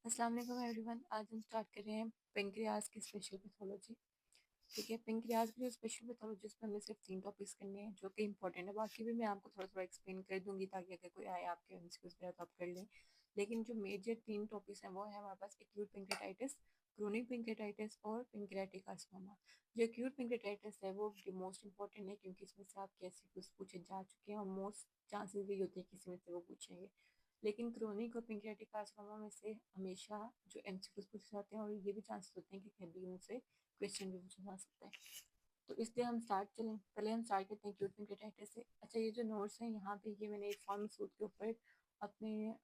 अस्सलाम वालेकुम एवरीवन। आज हम स्टार्ट कर रहे हैं पेंक्रियाज की स्पेशल पैथोलॉजी। ठीक है, पेंक्रियाज की जो स्पेशल पैथोलॉजी उसमें हमें सिर्फ 3 टॉपिक्स करने हैं जो कि इंपॉर्टेंट है। बाकी भी मैं आपको थोड़ा थोड़ा एक्सप्लेन कर दूंगी ताकि अगर कोई आए आपके एमसीक्यूज वगैरह तो आप कर लें। लेकिन जो मेजर 3 टॉपिक्स हैं वो है हमारे पास एक्यूट पेंक्रेटाइटिस, क्रोनिक पेंक्रेटाइटिस और पेंक्रियाटिक कार्सिनोमा। जो एक्यूट पेंक्रेटाइटिस है वो मोस्ट इंपॉर्टेंट है क्योंकि इसमें से आपके एमसीक्यूज पूछे जा चुके हैं और मोस्ट चांसेस भी होते हैं किसी में से वो पूछेंगे। लेकिन क्रोनिक और पेंक्रियाटिक कार्सिनोमा में से हमेशा जो एमसीक्यूज पूछे जाते हैं और ये भी चांसेस होते हैं कि कभी उनसे क्वेश्चन भी पूछा जा सकता है। तो इसलिए हम स्टार्ट चलें, पहले हम स्टार्ट करते हैं एक्यूट पेंक्रियाटाइटिस से। अच्छा, ये जो नोट्स हैं यहाँ पे ये मैंने एक फॉर्म सूट के ऊपर अपने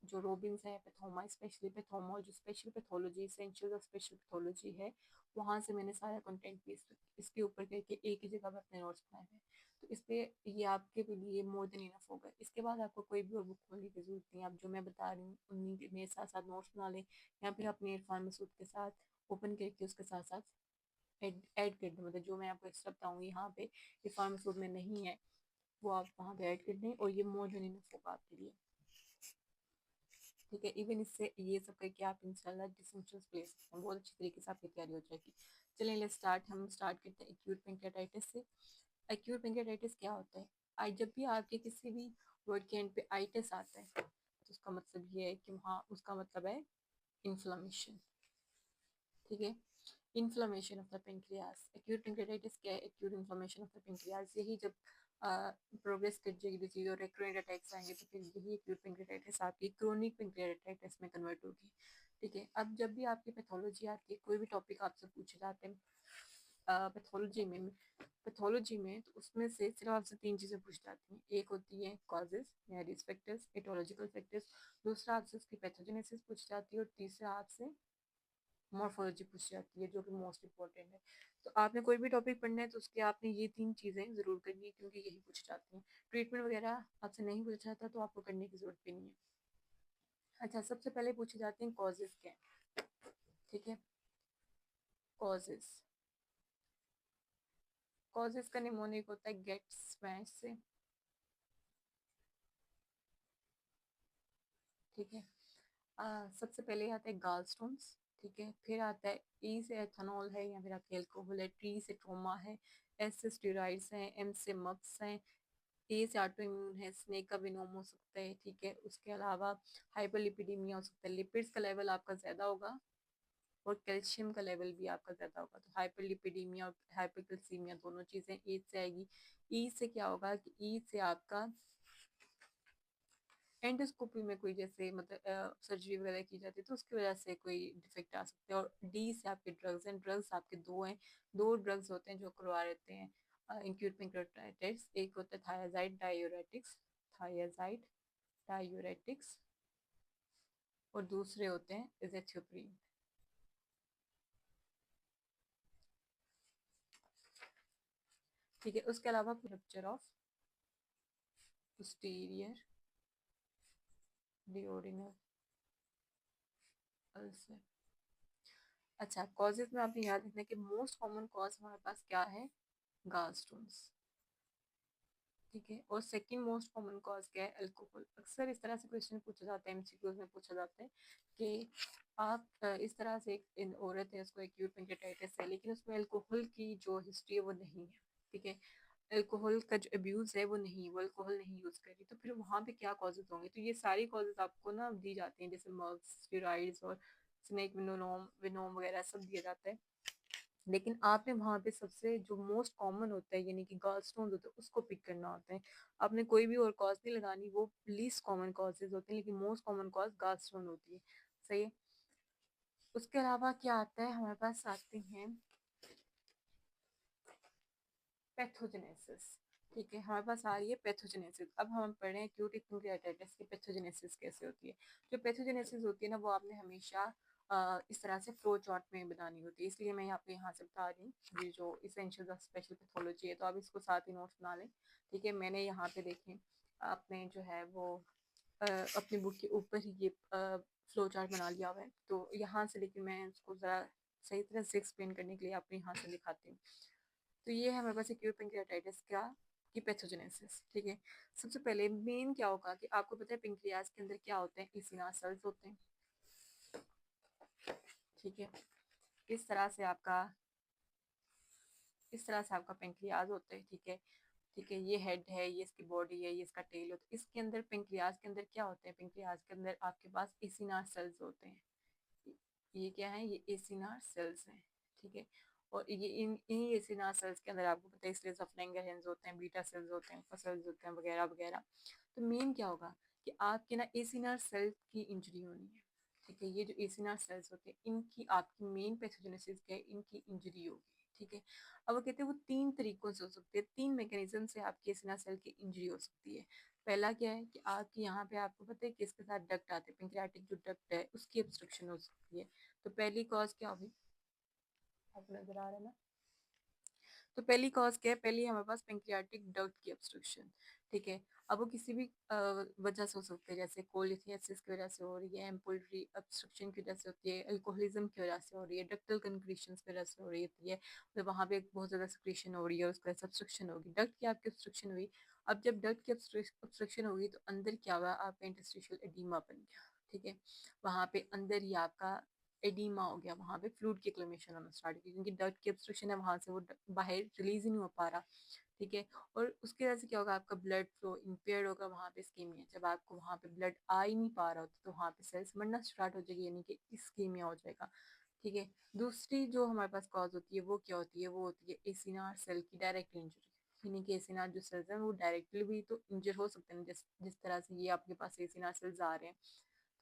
जो रोबिन्स है पैथोमा, स्पेशली पैथोमा और जो special pathology essential of special pathology है वहाँ से मैंने सारा कंटेंट भी इसके ऊपर करके एक ही जगह पर अपने नोट्स बनाए हैं। तो इस पे ये आपके लिए मोर देन इनफ होगा। इसके बाद आपको कोई भी और बुक खोलने की जरूरत नहीं है। आप जो मैं बता रही हूँ उन्हीं के मेरे साथ साथ नोट्स बना लें या फिर अपने इरफान मसूद के साथ ओपन करके उसके साथ साथ ऐड कर दें। मतलब जो मैं आपको एक्स्ट्रा बताऊंगी यहाँ पे इरफान मसूद में नहीं है वो आप वहाँ पे ऐड कर दें और ये मोर देन इनफ होगा आपके लिए। ठीक है, इवन इससे ये सब करके आप इंशाल्लाह डिस्टिंक्शंस ले सकते हैं, बहुत अच्छी तरीके से आपकी तैयारी हो जाएगी। चलिए लेट्स स्टार्ट। हम स्टार्ट करते हैं एक्यूट पेंक्रियाटाइटिस से। एक्यूट पेंक्रियाटाइटिस क्या होता है? आई जब भी आपके किसी भी वर्ड के एंड पे आइटिस आता है तो उसका मतलब ये है कि वहाँ उसका मतलब है इन्फ्लामेशन। ठीक है, inflammation of the pancreas. Acute pancreatitis क्या है? Acute inflammation of the pancreas. यही जब प्रोग्रेस कर जाएगी डिजीज और रिकरेंट अटैक्स आएंगे तो फिर यही एक्यूट पेंक्रियाटाइटिस आपकी क्रोनिक पेंक्रियाटाइटिस में कन्वर्ट होगी। ठीक है, अब जब भी आपकी पैथोलॉजी आती है, कोई भी टॉपिक आपसे पूछे जाते हैं पैथोलॉजी में तो उसमें से सिर्फ आपसे 3 चीज़ें पूछ जाती हैं। एक होती है कॉजेज या रिस्क फैक्टर्स, एटोलॉजिकल फैक्टर्स। दूसरा आपसे उसकी पैथोजेनेसिस पूछ जाती है और तीसरा आपसे मॉर्फोलॉजी पूछ जाती है जो कि मोस्ट इंपॉर्टेंट है। तो आपने कोई भी टॉपिक पढ़ना है तो उसके आपने ये 3 चीज़ें ज़रूर करनी है क्योंकि यही पूछ जाती हैं। ट्रीटमेंट वगैरह आपसे नहीं पूछा जाता तो आपको करने की ज़रूरत भी नहीं है। अच्छा, सबसे पहले पूछे जाते हैं कॉजेज क्या है। ठीक है, कॉजेज। कॉजेज का निमोनिक होता है गेट स्मैश से। ठीक है, सबसे पहले आता है गाल स्टोन्स। ठीक है, फिर आता है ई से एथेनॉल है या फिर आपके अल्कोहल है। टी से ट्रोमा है। एस से स्टेरॉइड्स हैं। एम से मप्स हैं। ए से ऑटो इम्यून है, स्नेक का विनोम हो सकता है। ठीक है, उसके अलावा हाइपरलिपिडीमिया हो सकता है, लिपिड्स का लेवल आपका ज्यादा होगा और कैल्शियम का लेवल भी आपका ज्यादा होगा। तो हाइपरलिपिडीमिया और हाइपरकैल्सीमिया दोनों चीजें ए से आएगी। ई से क्या होगा कि ई से आपका एंडोस्कोपी में कोई जैसे मतलब सर्जरी वगैरह की जाती है तो उसकी वजह से कोई डिफेक्ट आ सकते हैं। और डी से आपके ड्रग्स हैं। ड्रग्स आपके दो हैं, दो ड्रग्स होते हैं जो करवा रहते हैं इंक्यूट पेंक्रियाटाइटिस। एक होता है थायाजाइड डायूरेटिक्स, थायाजाइड डायूरेटिक्स, और दूसरे होते हैं इजेथियोप्रीन। ठीक है, उसके अलावा rupture of posterior duodenal ulcer. अच्छा, कॉजेज में आपने याद रखना है कि मोस्ट कॉमन कॉज हमारे पास क्या है? गॉलस्टोन्स। ठीक है, और सेकंड मोस्ट कॉमन कॉज क्या है? अल्कोहल। अक्सर इस तरह से क्वेश्चन पूछा जाता है, एमसीक्यूज में पूछा जाता है कि आप इस तरह से एक औरत है उसको एक्यूट पेंक्रियाटाइटिस है लेकिन उसमें अल्कोहल की जो हिस्ट्री है वो नहीं है। ठीक है, अल्कोहल का जो अब्यूज है वो नहीं, वो अल्कोहल नहीं यूज करी तो फिर वहां पे क्या कॉजेज होंगे? तो ये सारी कॉजेज आपको ना दी जाती हैं जैसे मर्स, स्टेरॉइड्स और स्नेक विनोम विनोम वगैरह सब दिया जाता है। लेकिन आपने वहां पे सबसे जो मोस्ट कॉमन होता है यानी कि गॉल स्टोन होता है उसको पिक करना होता है। आपने कोई भी और कॉज नहीं लगानी, वो लीस्ट कॉमन कॉजेज होते हैं लेकिन most common cause gall stone होती है। सही है, उसके अलावा क्या आता है हमारे पास? आते हैं पैथोजेनेसिस। ठीक है, हमारे पास आ रही है पैथोजेनेसिस। अब हम पढ़ रहे हैं एक्यूट पेंक्रियाटाइटिस की पैथोजेनेसिस कैसे होती है। जो पैथोजेनेसिस होती है ना वो आपने हमेशा इस तरह से फ्लो चार्ट में बनानी होती है, इसलिए मैं यहाँ पे यहाँ से बता रही हूँ। ये जो इसेंशियल ऑफ स्पेशल पैथोलॉजी है तो आप इसको साथ ही नोट्स बना लें। ठीक है, मैंने यहाँ पे देखें आपने जो है वो अपनी बुक के ऊपर ही ये फ्लो चार्ट बना लिया हुआ है तो यहाँ से लेके मैं उसको ज़रा सही तरह से एक्सप्लेन करने के लिए आपको यहाँ से दिखाती हूँ। तो ये है हमारे पास एक्यूट पेंक्रियाटाइटिस का की पैथोजेनेसिस। ठीक है, सबसे पहले मेन क्या होगा कि आपको पता है पेंक्रियाज के अंदर क्या होते हैं? एसिना सेल्स होते हैं। ठीक है। इस तरह से आपका इस तरह से आपका पेंक्रियाज होता है। ठीक है, ठीक है, ये हेड है, ये इसकी बॉडी है, ये इसका टेल होता है। इसके अंदर पेंक्रियाज के अंदर क्या होते हैं, पेंक्रियाज के अंदर आपके पास एसिनार सेल्स होते हैं। ये क्या है, ये एसिनार सेल्स हैं। ठीक है, और ये इन एसिनार सेल्स के अंदर आपको पता है स्लेज ऑफ लैंगरहैंस होते हैं, बीटा सेल्स होते हैं, सेल्स होते हैं, वगैरह वगैरह। तो मेन क्या होगा कि आपके ना एसिनार सेल्स की इंजरी होनी है। ठीक है, ये जो एसिनार सेल्स होते हैं इनकी आपकी मेन पैथोजेनेसिस क्या है, इनकी इंजरी होगी। ठीक है, अब वो कहते हैं वो तीन तरीकों से हो सकती है, तीन मैकेनिज्म से आपकी एसिनार सेल की इंजरी हो सकती है। पहला क्या है कि आपके यहाँ पे आपको पता है कि इसके साथ डक्ट आते हैं, पेंक्रियाटिक जो डक्ट है उसकी ऑब्स्ट्रक्शन हो सकती है। तो पहली कॉज क्या होगी, आपको नजर आ रहा है ना। तो पहली कॉज क्या है, पहली हमारे पास पेंक्रियाटिक डक्ट की ऑब्स्ट्रक्शन। ठीक है, अब वो किसी भी वजह से हो सकती है, जैसे कोलिथियासिस की वजह से हो रही है, एम्पुलरी ऑब्स्ट्रक्शन की वजह से होती है, अल्कोहलिज्म की वजह से हो रही है, डक्टल कंक्रीशन की वजह से हो रही है। मतलब वहाँ पे बहुत ज़्यादा सिक्रीशन हो रही है, उसका ऑब्स्ट्रक्शन होगी, डक्ट की आपकी ऑब्स्ट्रक्शन हुई। अब जब डक्ट की ऑब्स्ट्रक्शन होगी तो अंदर क्या हुआ, आपका इंटरस्टिशियल एडीमा बन गया। ठीक है, वहाँ पे अंदर ही आपका एडीमा हो गया, वहाँ पे फ्लूइड की एक्लेमेशन होना स्टार्ट हुई, क्योंकि डक्ट की ऑब्स्ट्रक्शन है, वहाँ से वो बाहर रिलीज ही नहीं हो पा रहा। ठीक है, और उसकी वजह से क्या होगा, आपका ब्लड फ्लो इम्पेयर होगा, वहाँ पे स्कीमिया, जब आपको वहाँ पे ब्लड आ ही नहीं पा रहा होता तो वहाँ पे सेल्स मरना स्टार्ट हो जाएगी, यानी कि स्कीमिया हो जाएगा। ठीक है, दूसरी जो हमारे पास कॉज होती है वो क्या होती है, वो होती है एसिनार सेल की डायरेक्ट इंजरी। यानी कि एसिनार जो सेल्स हैं वो डायरेक्टली भी तो इंजर हो सकते हैं, जिस जिस तरह से ये आपके पास एसिनार सेल्स आ रहे हैं।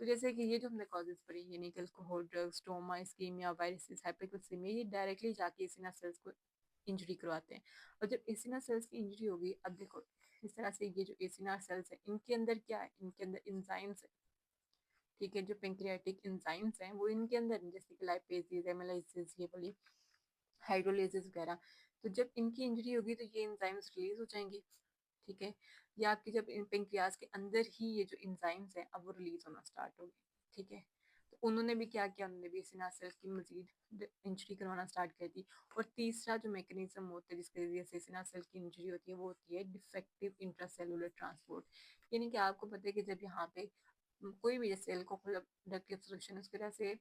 तो जैसे कि ये जो हमने कॉजेज पढ़ी, यानी कि alcohol, drugs, stoma, ischemia, viruses, hypercalcemia, ये डायरेक्टली जाके एसिना सेल्स को इंजरी करवाते हैं। और जब एसिना सेल्स की इंजरी होगी, अब देखो इस तरह से ये जो एसिना सेल्स है इनके अंदर क्या है, इनके अंदर इंजाइम्स है। ठीक है, जो पेंक्रियाटिक इंजाइम्स हैं वो इनके अंदर हैं, जैसे कि लाइपेजेस, एमिलाइजेस, ये वाली हाइड्रोलेजेस वगैरह। तो जब इनकी इंजरी होगी तो ये इंजाइम्स रिलीज हो जाएंगे। ठीक है, या आपकी जब पेंक्रियाज के अंदर ही ये जो इंजाइम्स हैं अब वो रिलीज होना स्टार्ट हो गए। ठीक है, तो उन्होंने भी क्या किया, उन्होंने भी सिना सेल की मजीद इंजरी करवाना स्टार्ट कर दी। और तीसरा जो मैकेनिज्म होता है जिसके जरिए से सिना सेल की इंजरी होती है वो होती है डिफेक्टिव इंट्रासेलुलर ट्रांसपोर्ट। यानी कि आपको पता है कि जब यहाँ पे कोई भी जैसे एल्कोहल ड्रग की ऑब्स्ट्रक्शन उस वजह से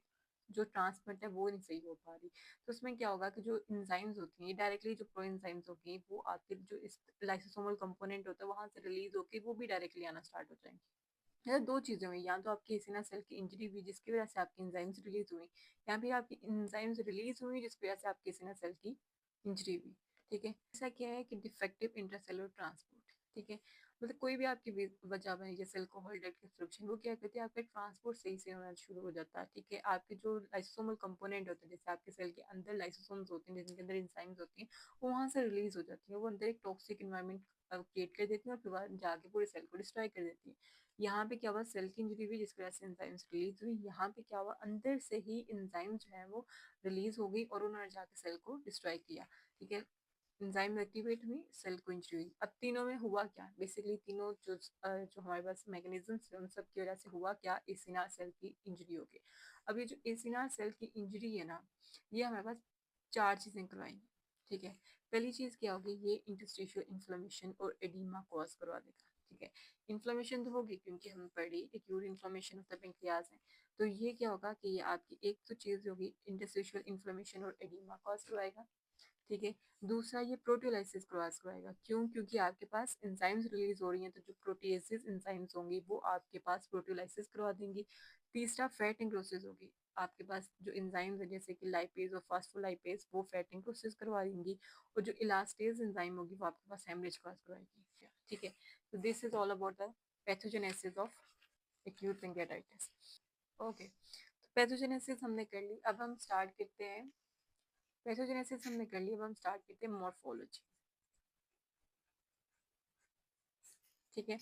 जो ट्रांसमिट है वो नहीं सही हो पा रही, तो उसमें क्या होगा कि जो इंजाइम्स होती हैं डायरेक्टली जो प्रो इंजाइम्स होगी वो आपके जो इस लाइसोसोमल कंपोनेंट होता है वहां से रिलीज होकर वो भी डायरेक्टली आना स्टार्ट हो जाएंगे। या दो चीजें हुई, या तो आपकी एसिना सेल की इंजरी हुई जिसकी वजह से आपकी एंजाइम्स रिलीज हुई, या फिर आपकी एंजाइम्स रिलीज हुई जिसकी वजह से आपकी एसिना सेल की इंजरी हुई। ठीक है, ऐसा क्या है कि डिफेक्टिव इंट्रासेलुलर ट्रांसपोर्ट। ठीक है, मतलब कोई भी आपकी वजह बनी जैसे अल्कोहल ड्रग कंजप्शन, वो क्या कहते हैं आपका ट्रांसपोर्ट सही से होना शुरू हो जाता है। ठीक है, आपके जो लाइसोसोमल कंपोनेंट होते हैं जैसे आपके सेल के अंदर लाइसोसोम्स होते हैं जिनके अंदर एंजाइम्स होती हैं वो वहाँ से रिलीज हो जाती है, वो अंदर एक टॉक्सिक इन्वायरमेंट क्रिएट कर देती है और फिर वहाँ जाके पूरे सेल को डिस्ट्रॉय कर देती है। यहाँ पे क्या हुआ, सेल की इंजरी हुई जिसकी वजह से एंजाइम्स रिलीज हुई, यहाँ पे क्या हुआ, अंदर से ही एंजाइम जो है वो रिलीज हो गई और उन्होंने जाके सेल को डिस्ट्रॉय किया। ठीक है, एंजाइम एक्टिवेट हुई, सेल को इंजरी हुई। अब तीनों में हुआ क्या, बेसिकली तीनों जो हमारे पास मैकेनिज्म्स है उन सब की वजह से हुआ क्या, एसिना सेल की इंजरी हो गई। अब ये जो एसिना सेल की इंजरी है ना, ये हमारे पास चार चीजें करवाएंगी। ठीक है, पहली चीज क्या होगी, ये इंटरस्टिशियल इन्फ्लेमेशन और एडिमा कॉज करवा देगा। ठीक है, इन्फ्लेमेशन तो होगी क्योंकि हम पढ़ी acute inflammation of the pancreas है, तो ये क्या होगा कि ये आपकी एक तो चीज होगी इंटरस्टिशियल इन्फ्लेमेशन और एडिमा कॉज करवाएगा। ठीक है, दूसरा ये प्रोटियोलाइसिस क्रॉस कराएगा, क्यों, क्योंकि आपके पास एंजाइम्स रिलीज हो रही हैं तो जो प्रोटीएसिस एंजाइम्स होंगी वो आपके पास प्रोटियोलाइसिस करवा देंगी। तीसरा फैट इंक्रोसिस होगी, आपके पास जो एंजाइम्स है जैसे कि लाइपेज और फास्फोलाइपेज वो फैट इंक्रोसिस करवा देंगी। और जो इलास्टेज एंजाइम होगी वो आपके पास हेमरेज क्रॉस करवाएगी। ठीक है, तो this is all about the pathogenesis of acute pancreatitis. Okay, तो पैथोजेनेसिस हमने कर ली, अब हम स्टार्ट करते हैं। पैथोजेनेसिस हमने कर लिया, अब हम स्टार्ट करते हैं मॉर्फोलॉजी। ठीक है,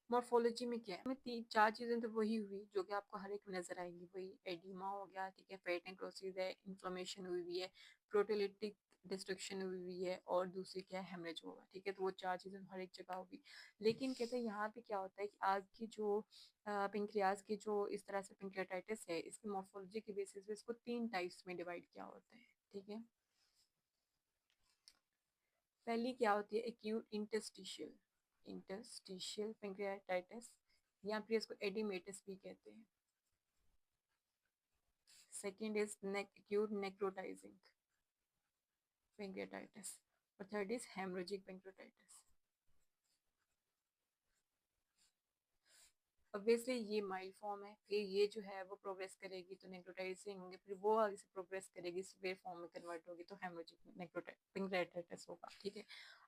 मॉर्फोलॉजी में क्या है, हमें तीन चार चीजें तो वही हुई जो कि आपको हर एक में नजर आएंगी, वही एडिमा हो गया, ठीक है, फैट नेक्रोसिस है, इन्फ्लेमेशन हुई हुई है, प्रोटीलिटिक डिस्ट्रक्शन हुई हुई है, और दूसरी क्या है, हेमरेज होगा। ठीक है, तो वो चार चीजें हर एक जगह होगी। लेकिन कहते हैं यहाँ पे क्या होता है कि आज की जो पेंक्रियाज की जो इस तरह से पेंक्रियाटाइटिस है इसकी मॉर्फोलॉजी के बेसिस पे इसको तीन टाइप्स में डिवाइड किया होता है। ठीक है, पहली क्या होती है, एक्यूट इंटरस्टिशियल इंटरस्टिशियल पेंक्रियाटाइटिस, या फिर इसको एडिमेटिस भी कहते हैं। Second is acute necrotizing pancreatitis, और third is hemorrhagic pancreatitis. Obviously ये माइल्ड फॉर्म है, फिर ये जो है वो प्रोग्रेस करेगी तो नेक्रोटाइटिस होंगे, फिर वो आगे से प्रोग्रेस करेगी सीवियर फॉर्म में कन्वर्ट होगी तो हेमोरेजिक पेंक्रेटाइटिस होगा, ठीक है।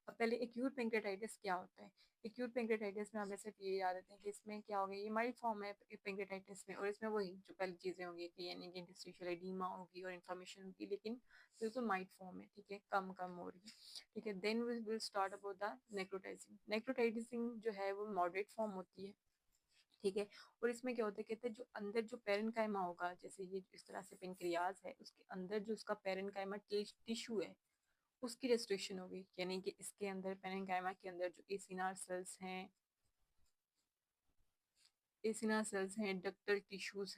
अब पहले एक्यूट पेंक्रेटाइटिस क्या होता है। एक्यूट पेंक्रेटाइटिस में हमें सिर्फ ये याद रखते हैं कि इसमें क्या होगा, ये माइल्ड फॉर्म है पेंक्रेटाइटिस में, और इसमें वही जो पहली चीज़ें होंगी कि यानी कि इंटरस्टिशियल एडीमा होगी और इन्फ्लेमेशन होगी, लेकिन बिल्कुल माइल्ड फॉर्म है, ठीक है, कम कम हो रही है, ठीक है। Then we will start about the necrotizing. Necrotizing जो है वो मॉडरेट फॉर्म होती है, ठीक है। और इसमें क्या होता है, कहते हैं जो अंदर जो पेरेन्काइमा होगा, जैसे ये इस तरह से पेनक्रियाज है, उसके अंदर जो उसका पेरेन्काइमा टिश्यू है उसकी रेस्ट्रिक्शन होगी, यानी कि इसके अंदर पेरेन्काइमा के अंदर जो एसिना सेल्स हैं, डक्टल टिश्यूज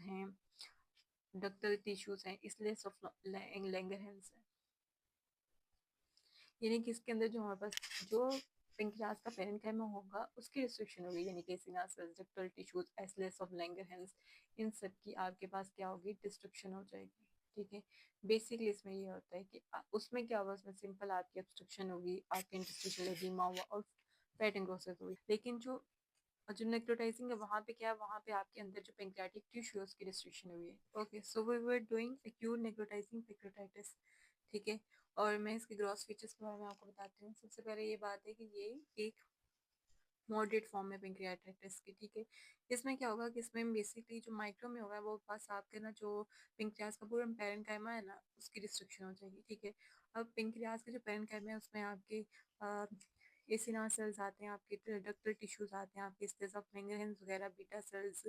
हैं, इसलिए लैंगरहैंस है, यानी कि इसके अंदर जो हमारे पास जो पेंक्रियाज का पेरेन्काइमा होगा उसकी रिस्ट्रिक्शन होगी, यानी कि सिनास ductal tissues ashless of Langerhans, इन सब की आपके पास क्या होगी, डिस्ट्रक्शन हो जाएगी, ठीक है। बेसिकली इसमें ये होता है कि उसमें क्या होगा, उसमें सिंपल आपकी ऑब्स्ट्रक्शन होगी, आपके इंटरस्टिशियल एडिमा हुआ और फैट एंग्रोसिस हुई, लेकिन जो नेक्रोटाइजिंग है वहाँ पे क्या है, वहाँ पे आपके अंदर जो पेंक्रियाटिक टिश्यू है उसकी रिस्ट्रिक्शन हुई है। Okay, so we were doing acute necrotizing pancreatitis, ठीक है। और मैं इसके ग्रॉस फीचर्स के बारे में आपको बताती हूँ। सबसे पहले ये बात है कि ये एक मॉडरेट फॉर्म है पेंक्रियाटाइटिस की, ठीक है। इसमें क्या होगा कि इसमें बेसिकली जो माइक्रो में होगा वो पास आपके ना जो पेंक्रियाज का पूरा पेरेन्काइमा है ना उसकी डिस्ट्रक्शन हो जाएगी, ठीक है। अब पेंक्रियाज का जो पेरेन्काइमा है उसमें आपके एसिना सेल्स आते हैं, आपके डक्टल टिश्यूज आते हैं, आपके स्टेज ऑफ लैंगरहैंस वगैरह, बीटा सेल्स,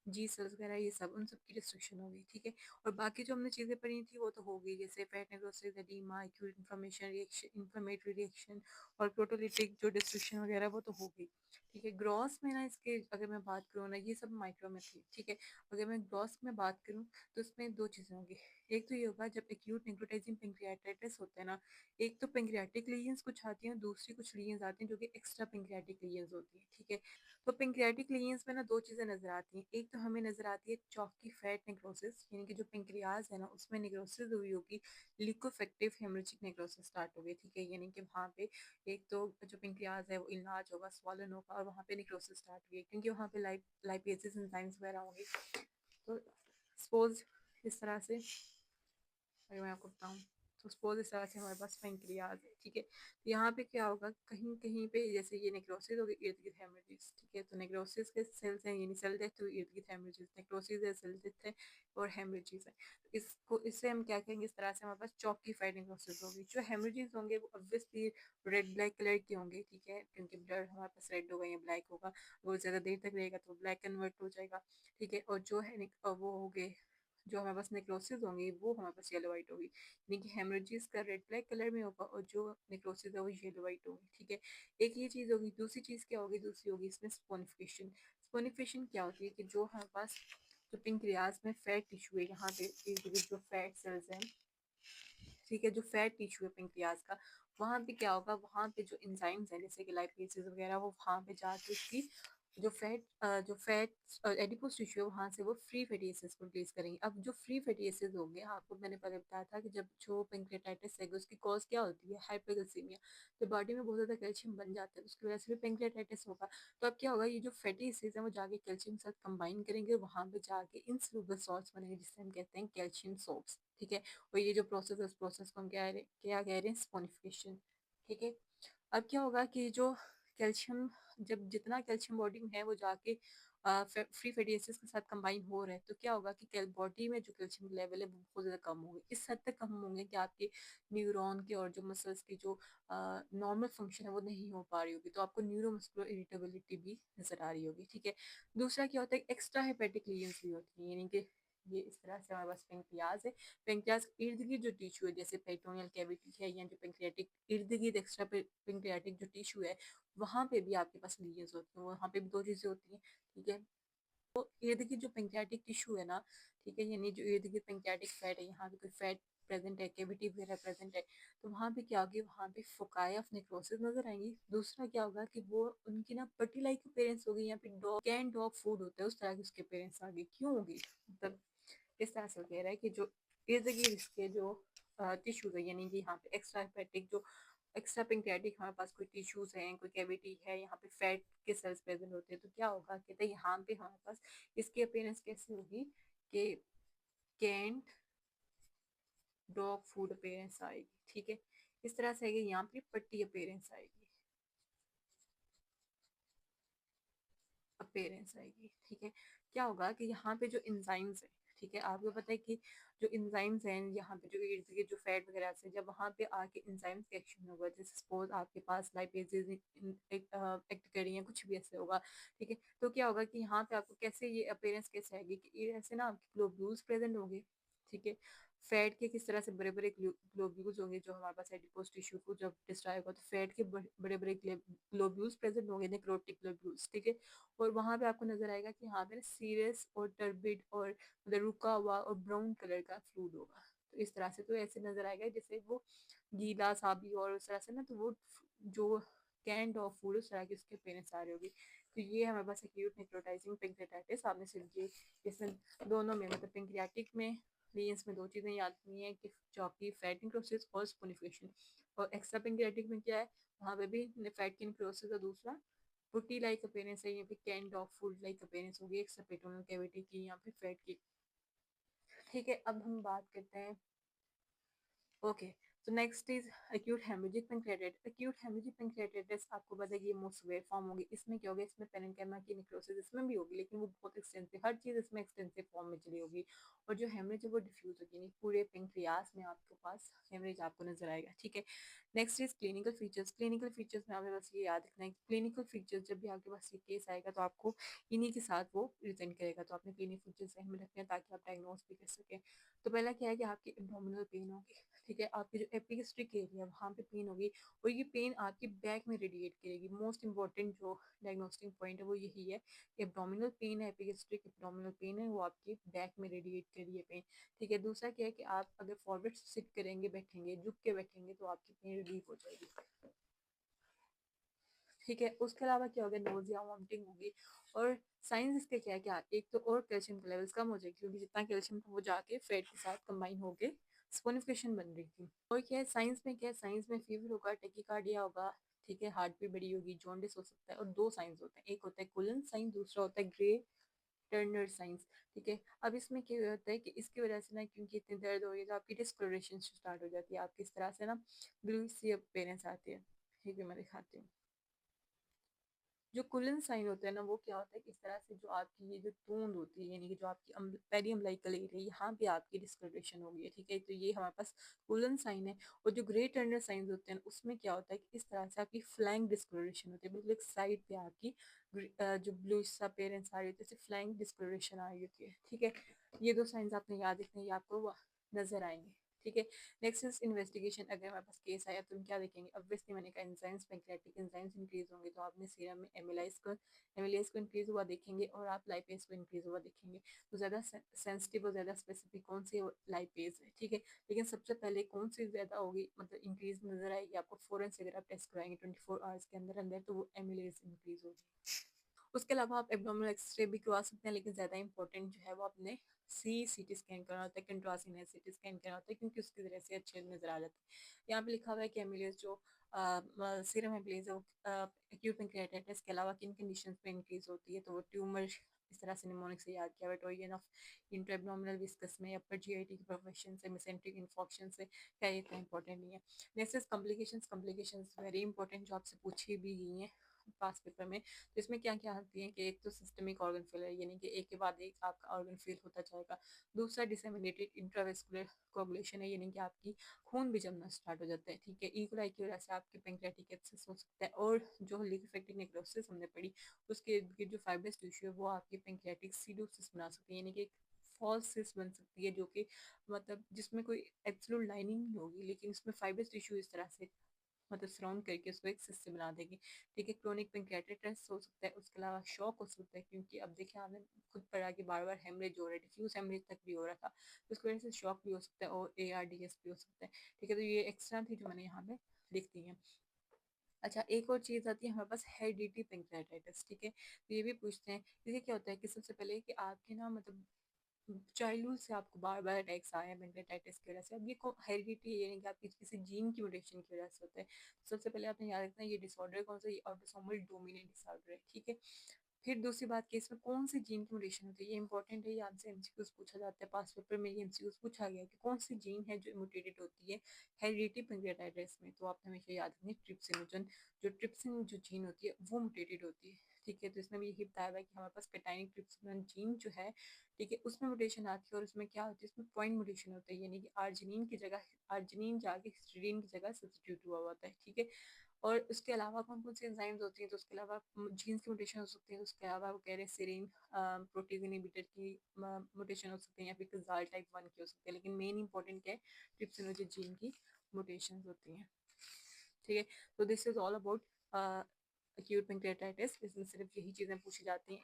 जी सेल्स वगैरह, ये सब उन सब की डिस्ट्रक्शन होगी, ठीक है। और बाकी जो हमने चीज़ें पढ़ी थी वो तो हो गई, जैसे fat necrosis, oedema, acute inflammation reaction, inflammatory reaction और प्रोटोलिटिक जो डिस्ट्रक्शन वगैरह वो तो हो गई, ठीक है। ग्रॉस में ना इसके अगर मैं बात करूँ ना, ये सब माइक्रो में थी, ठीक है। अगर मैं ग्रॉस में बात करूँ तो इसमें दो चीज़ें होंगी। एक तो ये होगा जब एक्यूट नेक्रोटाइजिंग पेंक्रियाटाइटिस होता है ना, एक तो पेंक्रियाटिक लीजन्स कुछ आती हैं, दूसरी कुछ लीजन्स आती हैं जो कि एक्स्ट्रा पेंक्रियाटिक लीजन्स होती हैं, ठीक है। तो पेंक्रियाटिक लीजन्स में ना दो चीज़ें नजर आती हैं। एक तो हमें नजर आती है चौकी फैट नेक्रोसिस, यानी कि जो पेंक्रियाज है ना उसमें नेक्रोसिस हुई होगी, लिकोफेक्टिव हेमरेजिक नेक्रोसिस स्टार्ट हो गई, ठीक है। यानी कि वहाँ पे एक तो जो पेंक्रियाज है वो इलाज होगा, स्वॉलन होगा और वहाँ पे नेक्रोसिस स्टार्ट हुई है, क्योंकि वहाँ पे लाइपेजेस एंजाइम्स वगैरह होंगे। तो सपोज इस तरह से अगर मैं आपको बताऊँ, तो सपोज इस तरह से हमारे पास पेंक्रियाज है, ठीक है। तो यहाँ पे क्या होगा, कहीं कहीं पे जैसे ये नेक्रोसिस होगी, इर्द गिर्द हेमरेजेस, ठीक है। तो नेक्रोसिस के सेल्स हैं, यानी सेल डेथ हुई, इर्द गिर्द हेमरेजेस, नेक्रोसिस है, सेल डेथ है और हेमरेजेस है। तो इसको इससे हम क्या कहेंगे, इस तरह से हमारे पास चौकीफाइड नेक्रोसिस होगी। जो हेमरेजेस होंगे वो ऑब्वियसली रेड ब्लैक कलर के होंगे, ठीक है, क्योंकि ब्लड हमारे पास रेड होगा या ब्लैक होगा, वो ज़्यादा देर तक रहेगा तो ब्लैक कन्वर्ट हो जाएगा, ठीक है। और जो है वो हो गए, जो हमारे पास नेक्रोसिस होंगी वो हमारे पास येलो वाइट होगी, यानी कि हेमरेजेस का रेड ब्लैक कलर में होगा और जो नेक्रोसिस है वो येलो वाइट होगी, ठीक है। एक ये चीज़ होगी। दूसरी चीज़ क्या होगी, दूसरी होगी इसमें स्पोनिफिकेशन। स्पोनिफिकेशन क्या होती है कि जो हमारे पास जो पेंक्रियाज में फैट टिश्यू है, यहाँ पे जो फैट सेल्स हैं, ठीक है, जो फैट टिश्यू है पेंक्रियाज का, वहाँ पे क्या होगा, वहाँ पे जो एंजाइम्स हैं जैसे कि लाइपेजेस वगैरह, वो वहाँ पे जाके उसकी जो फैट एडिपोज टिश्यू है वहाँ से वो फ्री फैटी एसिड्स को रिलीज करेंगे। अब जो फ्री फैटी एसिड्स होंगे, आपको मैंने पहले बताया था कि जब जो पेंक्रेटाइटिस है उसकी कॉज क्या होती है, हाइपरगलिसीमिया। तो बॉडी में बहुत ज़्यादा कैल्शियम बन जाता है, उसकी वजह से भी पेंक्रेटाइटिस होगा। तो अब क्या होगा, ये जो फैटी एसिड्स हैं वो जाके कैल्शियम के साथ कंबाइन करेंगे, वहाँ पे जाके इनसॉल्युबल सॉल्ट्स बनेंगे जिससे हम कहते हैं कैल्शियम सोप्स, ठीक है। और ये जो प्रोसेस है उस प्रोसेस को हम क्या कह रहे हैं, स्पोनिफिकेशन, ठीक है। अब क्या होगा कि जो कैल्शियम, जब जितना कैल्शियम बॉडी में है वो जाके फ्री फैटी एसिड्स के साथ कंबाइन हो रहा है, तो क्या होगा कि बॉडी में जो कैल्शियम लेवल है वो बहुत ज़्यादा कम होंगे, इस हद तक कम होंगे कि आपके न्यूरॉन के और जो मसल्स की जो नॉर्मल फंक्शन है वो नहीं हो पा रही होगी, तो आपको न्यूरोमस्कुलर इरिटेबिलिटी भी नजर आ रही होगी, ठीक है। दूसरा क्या होता है, एक्स्ट्रा हेपेटिक लीजन्स भी होती है, यानी कि ये इस तरह से हमारे पास पेंक्रियाज है, पेंक्रियाज के इर्द गिर्द जो टिश्यू है जैसे पेरिटोनियल कैविटी है या जो पेंक्रियाटिक इर्द गिर्द एक्स्ट्रा पेंक्रियाटिक जो टिश्यू है वहाँ पे भी आपके पास लीजन्स होते हैं, वहाँ पे भी दो चीज़ें होती हैं, ठीक है। तो इर्द गिर्द जो पेंक्रियाटिक टिश्यू है ना, ठीक है, यानी जो इर्द गिर्द पेंक्रियाटिक फैट है, यहाँ पे कोई फैट प्रेजेंट है, कैविटी वगैरह प्रेजेंट है, तो वहाँ पे क्या होगी, वहाँ पे फोकाई ऑफ नेक्रोसिस नजर आएंगी। दूसरा क्या होगा कि वो उनकी ना पट्टी लाइक पेरेंट्स होगी, या फिर डॉग कैन डॉग फूड होता है उस तरह के उसके पेरेंट्स आगे क्यों होगी, मतलब इस तरह से वो कह रहा है कि जो इर्द गिर्द इसके जो टिश्यूज है, यानी कि यहाँ पे एक्स्ट्रा हेपेटिक जो एक्स्ट्रा पेंक्रियाटिक हमारे पास कोई टिश्यूज हैं, कोई कैविटी है, यहाँ पे फैट के सेल्स प्रेजेंट होते हैं, तो क्या होगा, कहते हैं यहाँ पे हमारे पास इसकी अपीयरेंस कैसी होगी कि कैंट डॉग फूड अपीयरेंस आएगी। ठीक है, इस तरह से आएगी, यहाँ पे पट्टी अपीयरेंस आएगी, अपीयरेंस आएगी। ठीक है, क्या होगा कि यहाँ पे जो इंजाइम्स है, ठीक है, आपको पता है कि जो इंजाइम्स हैं यहाँ पे जो इर्द गिर्द जो फैट वगैरह से जब वहाँ पे आके इंजाइम्स के एक्शन होगा, जैसे सपोज आपके पास लाइपेजेस एक्ट कर रही हैं, कुछ भी ऐसे होगा। ठीक है, तो क्या होगा कि यहाँ पे आपको कैसे ये अपीयरेंस कैसे आएगी कि ये ऐसे ना आपके ग्लोब्यूल्स प्रेजेंट होंगे। ठीक है, फैट के किस तरह से बड़े बड़े ग्लोब्यूल्स होंगे जो हमारे पास एडिपोज टिश्यू को जब डिस्ट्रॉय होगा, तो फैट के बड़े बड़े ग्लोब्यूल्स प्रेजेंट होंगे, नेक्रोटिक ग्लोब्यूल्स। ठीक है, और वहां पे आपको नजर आएगा कि यहाँ पे सीरियस और टर्बिड और मतलब रुका हुआ और ब्राउन कलर का फ्लूइड होगा। तो इस तरह से तो ऐसे नजर आएगा जैसे वो गीला सा भी, और उस तरह से ना, तो वो जो कैंड ऑफ फूड उस तरह की उसके पेरेंट्स आ रही होगी। तो ये हमारे पास एक्यूट नेक्रोटाइजिंग पेंक्रेटाइटिस आपने सिर्फ ये इसमें दोनों में मतलब पेंक्रियाटिक में लीन्स में दो चीजें याद नहीं है कि चौकी फैट नेक्रोसिस और स्पोनिफिकेशन। और एक्स्ट्रा पेंक्रियाटिक में क्या है, वहाँ पे भी फैट की नेक्रोसिस और दूसरा पुट्टी लाइक अपीयरेंस है, यहाँ पे kind of food like appearance होगी एक्स्ट्रा पेटोनल कैविटी की, यहाँ पे फैट की। ठीक है, अब हम बात करते हैं। ओके, तो next is acute haemorrhagic pancreatitis. Acute haemorrhagic pancreatitis आपको पता है कि ये मोस्ट सिवियर फॉर्म होगी। इसमें क्या होगा, इसमें पेरेन्काइमा की नेक्रोसिस इसमें भी होगी, लेकिन वो बहुत एक्सटेंसिव, हर चीज इसमें एक्सटेंसिव फॉर्म में चली होगी। और जो हेमरेज है वो डिफ्यूज होगी, यानी पूरे पेंक्रियास में आपके पास हेमरेज आपको नजर आएगा। ठीक है, next is clinical features. Clinical features में हमें बस ये याद रखना है कि क्लिनिकल फीचर्स जब भी आपके पास ये केस आएगा तो आपको इन्हीं के साथ वो प्रेजेंट करेगा, तो आपने क्लिनिकल फीचर्स ध्यान में रखने हैं ताकि आप डायग्नोस भी कर सकें। तो पहला क्या है कि आपकी एब्डोमिनल पेन होगी। ठीक है, आपकी जो एपिगेस्ट्रिक एरिया वहाँ पे पेन होगी, और ये पेन आपकी बैक में रेडिएट करेगी। मोस्ट इंपॉर्टेंट जो डायग्नोस्टिक पॉइंट है वो यही है, एब्डोमिनल पेन है, एपिगेस्ट्रिक एब्डोमिनल पेन है, वो आपकी बैक में रेडिएट कर रही है पेन। ठीक है, दूसरा क्या है कि आप अगर फॉरवर्ड सिट करेंगे, बैठेंगे, झुक के बैठेंगे, तो आपकी पेन रिलीफ हो जाएगी। ठीक है, उसके अलावा क्या होगा, नोजिया वॉमिटिंग होगी। और साइंस इसके क्या है, क्या एक तो और कैल्शियम के लेवल्स कम हो जाएगी, क्योंकि जितना कैल्शियम था वो जाके फैट के साथ कंबाइन होके स्पोनिफिकेशन बन रही थी। और क्या है साइंस में, क्या है साइंस में, फीवर होगा, टेकिकार्डिया होगा। ठीक है, हार्ट भी बड़ी होगी, जॉन्डिस हो सकता है। और दो साइंस होते हैं, एक होता है कुलन साइन, दूसरा होता है ग्रे टर्नर साइंस। ठीक है, अब इसमें क्या होता है कि इसकी वजह से ना, क्योंकि इतनी दर्द हो रही है, तो आपकी डिस्कोलोरेशन स्टार्ट हो जाती है, आपकी इस तरह से ना ब्लू सी अपीयरेंस आती है। ठीक है, मैं दिखाती हूँ। जो कुलन साइन होता है ना, वो क्या होता है, इस तरह से जो आपकी ये जो तूंद होती है, यानी कि जो आपकी पेरी अम्बिलिकल एरिया, यहाँ पे आपकी डिस्कलरेशन होगी। ठीक है, तो ये हमारे पास कुलन साइन है। और जो ग्रे टर्नर साइन होते हैं उसमें क्या होता है कि इस तरह से आपकी फ्लैंक डिस्कलरेशन होती है, बिल्कुल एक साइड पे आपकी जो ब्लू सा पेरेंट्स आ रही होती है, जैसे फ्लैंक डिस्कलरेशन आ रही होती है। ठीक है, ये दो साइंस आपने याद रखने, ये आपको नजर आएंगे। ठीक है, नेक्स्ट इज इन्वेस्टिगेशन। अगर हमारे पास केस आया तो हम क्या देखेंगे, ऑब्वियसली मैंने कहा एंजाइम्स, पैंक्रियाटिक एंजाइम्स इंक्रीज होंगे, तो आपने सीरम में एमिलाइज को इंक्रीज हुआ देखेंगे, और आप लाइपेज को इंक्रीज हुआ देखेंगे। तो ज़्यादा सेंसिटिव और ज़्यादा स्पेसिफिक कौन सी लाइपेज है। ठीक है, लेकिन सबसे पहले कौन सी ज़्यादा होगी, मतलब इंक्रीज नजर आएगी आपको फॉरन से, अगर आप टेस्ट कराएंगे 24 आवर्स के अंदर अंदर, तो वो एमिलेज इंक्रीज होगी। उसके अलावा आप एब्डोमिनल एक्सरे भी करवा सकते हैं, लेकिन ज़्यादा इंपॉर्टेंट जो है वो अपने सीटी स्कैन करना होता है, कंट्रास्ट सीटी स्कैन करना होता है, क्योंकि उसकी वजह से अच्छे नजर आ जाते हैं। यहाँ पे लिखा हुआ है कि एमिलेज जो सीरम एमिलेज है वो एक्यूट पेंक्रियाटाइटिस के अलावा किन कंडीशंस में इंक्रीज होती है, तो वो ट्यूमर, इस तरह से निमोनिक से याद किया, वेटोरियन ऑफ इंट्राएब्डोमिनल विस्कस में, अपर जीआईटी की प्रोफेशन से, मेसेंट्रिक इन्फॉक्शन से, क्या ये इतना इंपॉर्टेंट नहीं है। Next is complications. Complications very important, जो आपसे पूछी भी गई हैं पास पेपर में। तो इसमें क्या क्या आती है कि एक तो सिस्टमिक ऑर्गन फेलियर, यानी कि एक के बाद एक आपका ऑर्गन फेल होता जाएगा। दूसरा डिसेमिनेटेड इंट्रावेस्कुलर कोगुलेशन है, यानी कि आपकी खून भी जमना स्टार्ट हो जाता है। ठीक है, इकोलाई की वजह से आपके पेंक्रियाटिक एब्सेस हो सकता है। और जो लिक्विफेक्टिक नेक्रोसिस हमने पढ़ी, उसके इर्द गिर्द जो फाइब्रस टिश्यू है वो आपके पेंक्रियाटिक सीडोसिस बना सकती है, यानी कि फॉल्स सिस बन सकती है, जो कि मतलब जिसमें कोई एब्सोल्यूट लाइनिंग नहीं होगी, लेकिन उसमें फाइब्रस टिश्यू इस तरह से मतलब सराउंड करके उसको एक सिस्टम बना देगी। ठीक है, क्रोनिक पेंक्रियाटाइटिस हो सकता है। उसके अलावा शॉक हो सकता है, क्योंकि अब देखिए आपने खुद पढ़ा कि बार बार हेमरेज हो रहा है, डिफ्यूज हेमरेज तक भी हो रहा था, तो उसकी वजह से शॉक भी हो सकता है, और ARDS भी हो सकता है। ठीक है, तो ये एक्स्ट्रा थी जो मैंने यहाँ पे लिख दी है। अच्छा, एक और चीज़ आती है हमारे पास, हेरिडिटी पेंक्रियाटाइटिस। ठीक है, तो ये भी पूछते हैं, इसलिए क्या होता है कि सबसे पहले कि आपके ना मतलब चाइल्डहुड से आपको बार बार अटैक्स आए हैं पेंक्रेटाइटिस की वजह से। अब ये हेरिडिटी, ये नहीं कि आपकी किसी जीन की म्यूटेशन की वजह से होता है। सबसे पहले आपने याद रखना है ये डिसऑर्डर कौन सा, ये ऑटोसोमल डोमिनेंट डिसऑर्डर है, ठीक है। फिर दूसरी बात कि इसमें कौन सी जीन की म्यूटेशन होती है, ये इंपॉर्टेंट है, ये आपसे एमसीक्यूज पूछा जाता है। पास पेपर में ये एमसीक्यूज पूछा गया कि कौन सी जीन है जो म्यूटेटेड होती है हेरिडिटी पेंक्रेटाइटिस में। तो आपने हमेशा याद रखनी ट्रिप्सिनोजन, जो ट्रिप्सिन जो जीन होती है वो म्यूटेटेड होती है, ठीक है। तो इसमें भी यही बताया हुआ है कि हमारे पास कैटाइनिक ट्रिप्सिन जीन जो है, ठीक है, उसमें म्यूटेशन आती है। और उसमें क्या होती है, उसमें पॉइंट म्यूटेशन होता है, यानी कि आर्जिनिन की जगह, आर्जिनिन जाके हिस्टीडीन की जगह सब्स्टिट्यूट हुआ होता है, ठीक है। और उसके अलावा कौन कौन सी एंजाइम्स होती हैं, तो उसके अलावा जीन्स की म्यूटेशन हो सकती है। उसके अलावा वो कह रहे हैं सेरीन प्रोटीज इनहिबिटर की म्यूटेशन हो सकती है, या फिर कजाल टाइप 1 की हो सकती है। लेकिन मेन इंपॉर्टेंट क्या है, ट्रिप्सिनोजन जीन की म्यूटेशन होती हैं, ठीक है। तो this is all about acute pancreatitis. इसमें सिर्फ यही चीज़ें पूछी जाती हैं।